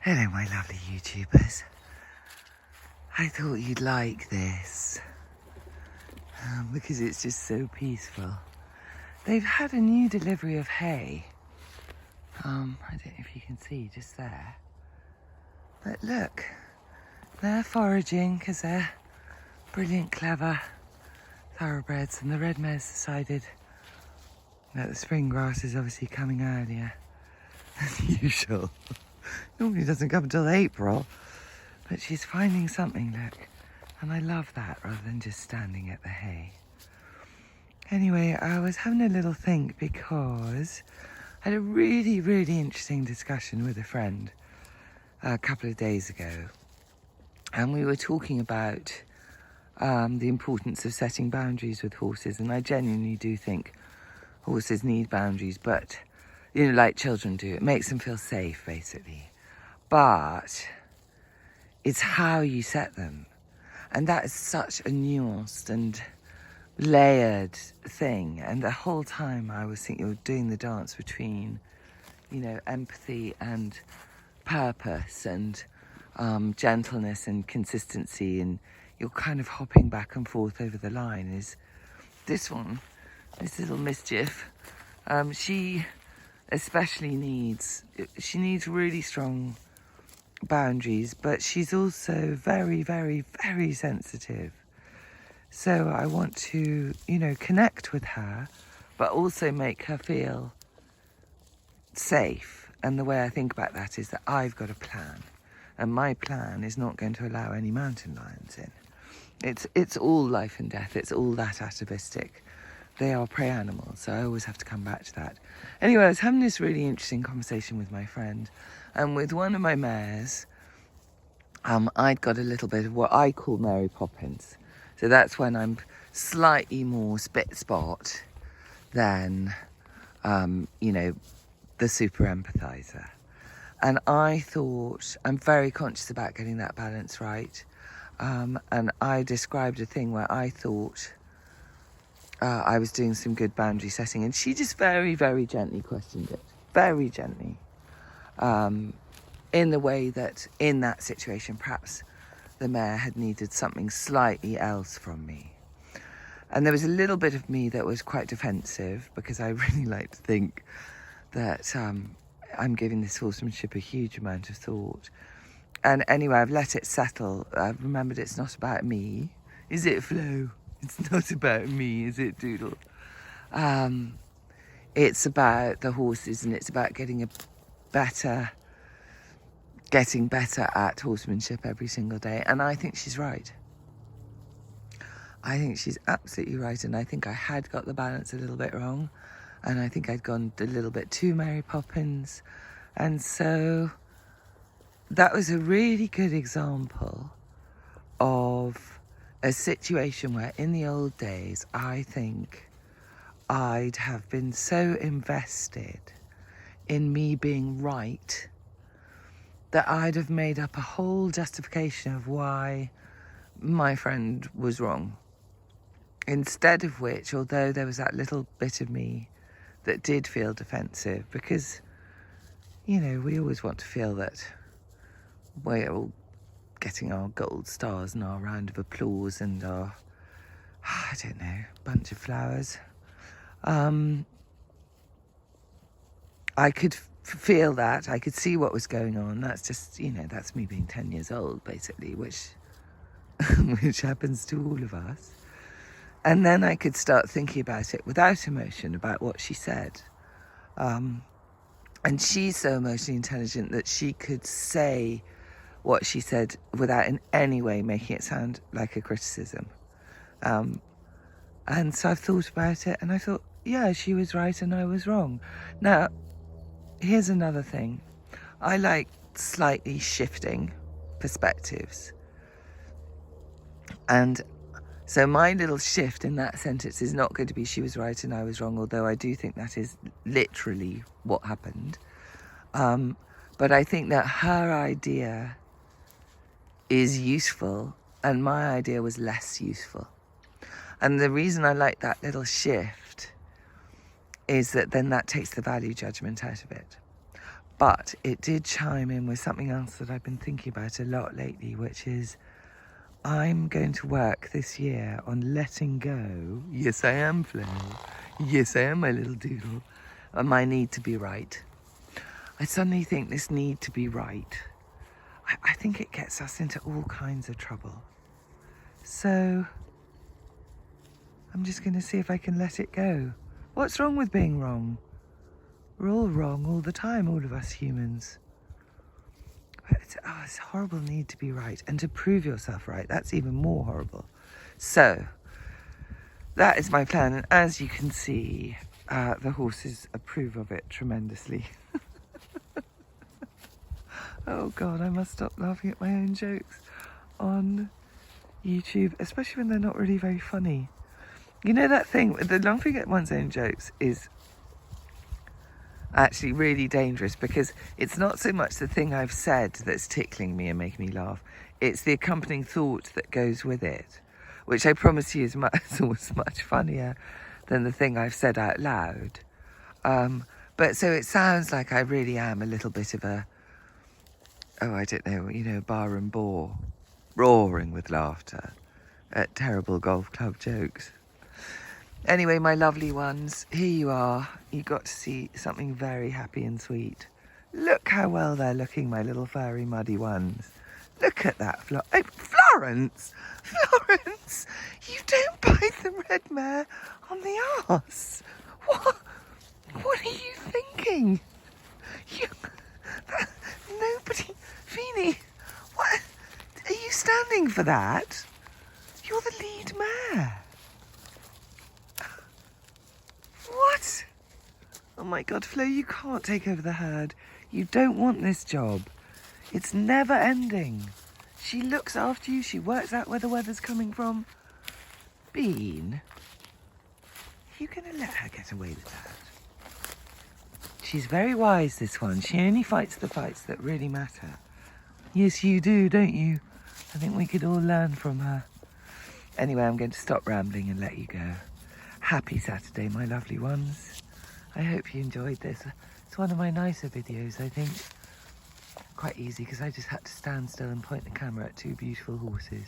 Hello, my lovely YouTubers. I thought you'd like this because it's just so peaceful. They've had a new delivery of hay. I don't know if you can see just there. But look, they're foraging because they're brilliant, clever thoroughbreds, and the red mare's decided that the spring grass is obviously coming earlier than usual. Normally doesn't come until April, but she's finding something, look. And I love that rather than just standing at the hay. Anyway, I was having a little think because I had a really, really interesting discussion with a friend a couple of days ago. And we were talking about the importance of setting boundaries with horses. And I genuinely do think horses need boundaries, but, you know, like children do. It makes them feel safe, basically. But it's how you set them. And that is such a nuanced and layered thing. And the whole time I was thinking, you're doing the dance between, you know, empathy and purpose and gentleness and consistency, and you're kind of hopping back and forth over the line. Is this one, this little mischief, she especially needs really strong boundaries, but she's also very, very, very sensitive. So I want to, you know, connect with her, but also make her feel safe. And the way I think about that is that I've got a plan, and my plan is not going to allow any mountain lions in. It's all life and death. It's all that atavistic. They are prey animals, so I always have to come back to that. Anyway, I was having this really interesting conversation with my friend, and with one of my mares, I'd got a little bit of what I call Mary Poppins. So that's when I'm slightly more spit spot than, you know, the super empathizer. And I thought, I'm very conscious about getting that balance right. And I described a thing where I thought I was doing some good boundary setting, and she just very, very gently questioned it. Very gently. In the way that in that situation, perhaps the mare had needed something slightly else from me. And there was a little bit of me that was quite defensive, because I really like to think that I'm giving this horsemanship a huge amount of thought. And anyway, I've let it settle. I've remembered it's not about me. Is it, Flo? It's not about me, is it, Doodle? It's about the horses, and it's about getting better at horsemanship every single day. And I think she's right. I think she's absolutely right. And I think I had got the balance a little bit wrong. And I think I'd gone a little bit too Mary Poppins. And so that was a really good example of a situation where in the old days, I think I'd have been so invested in me being right that I'd have made up a whole justification of why my friend was wrong. Instead of which, although there was that little bit of me that did feel defensive, because, you know, we always want to feel that we're all getting our gold stars and our round of applause and our, I don't know, bunch of flowers. I could feel that. I could see what was going on. That's just, you know, that's me being 10 years old, basically, which happens to all of us. And then I could start thinking about it without emotion, about what she said. And she's so emotionally intelligent that she could say what she said without in any way making it sound like a criticism. And so I've thought about it, and I thought, yeah, she was right and I was wrong. Now, here's another thing. I like slightly shifting perspectives. And so my little shift in that sentence is not going to be she was right and I was wrong, although I do think that is literally what happened. But I think that her idea is useful and my idea was less useful. And the reason I like that little shift is that then that takes the value judgment out of it. But it did chime in with something else that I've been thinking about a lot lately, which is I'm going to work this year on letting go. Yes, I am, Flo. Yes, I am, my little doodle. And my need to be right. I suddenly think this need to be right, I think it gets us into all kinds of trouble. So I'm just going to see if I can let it go. What's wrong with being wrong? We're all wrong all the time, all of us humans. But it's a horrible need to be right and to prove yourself right. That's even more horrible. So that is my plan. And as you can see, the horses approve of it tremendously. Oh God, I must stop laughing at my own jokes on YouTube, especially when they're not really very funny. You know that thing, the laughing at one's own jokes is actually really dangerous, because it's not so much the thing I've said that's tickling me and making me laugh, it's the accompanying thought that goes with it, which I promise you is always much funnier than the thing I've said out loud. But so it sounds like I really am a little bit of a, I don't know, bar and bore, roaring with laughter at terrible golf club jokes. Anyway, my lovely ones, here you are. You got to see something very happy and sweet. Look how well they're looking, my little furry muddy ones. Look at that, Florence! Florence! You don't bite the red mare on the arse! What are you thinking? Nobody... Feeny, what? Are you standing for that? You're the lead mare. What? Oh my God, Flo, you can't take over the herd. You don't want this job. It's never ending. She looks after you. She works out where the weather's coming from. Bean, you going to let her get away with that? She's very wise, this one. She only fights the fights that really matter. Yes, you do, don't you? I think we could all learn from her. Anyway, I'm going to stop rambling and let you go. Happy Saturday, my lovely ones. I hope you enjoyed this. It's one of my nicer videos, I think. Quite easy, because I just had to stand still and point the camera at two beautiful horses.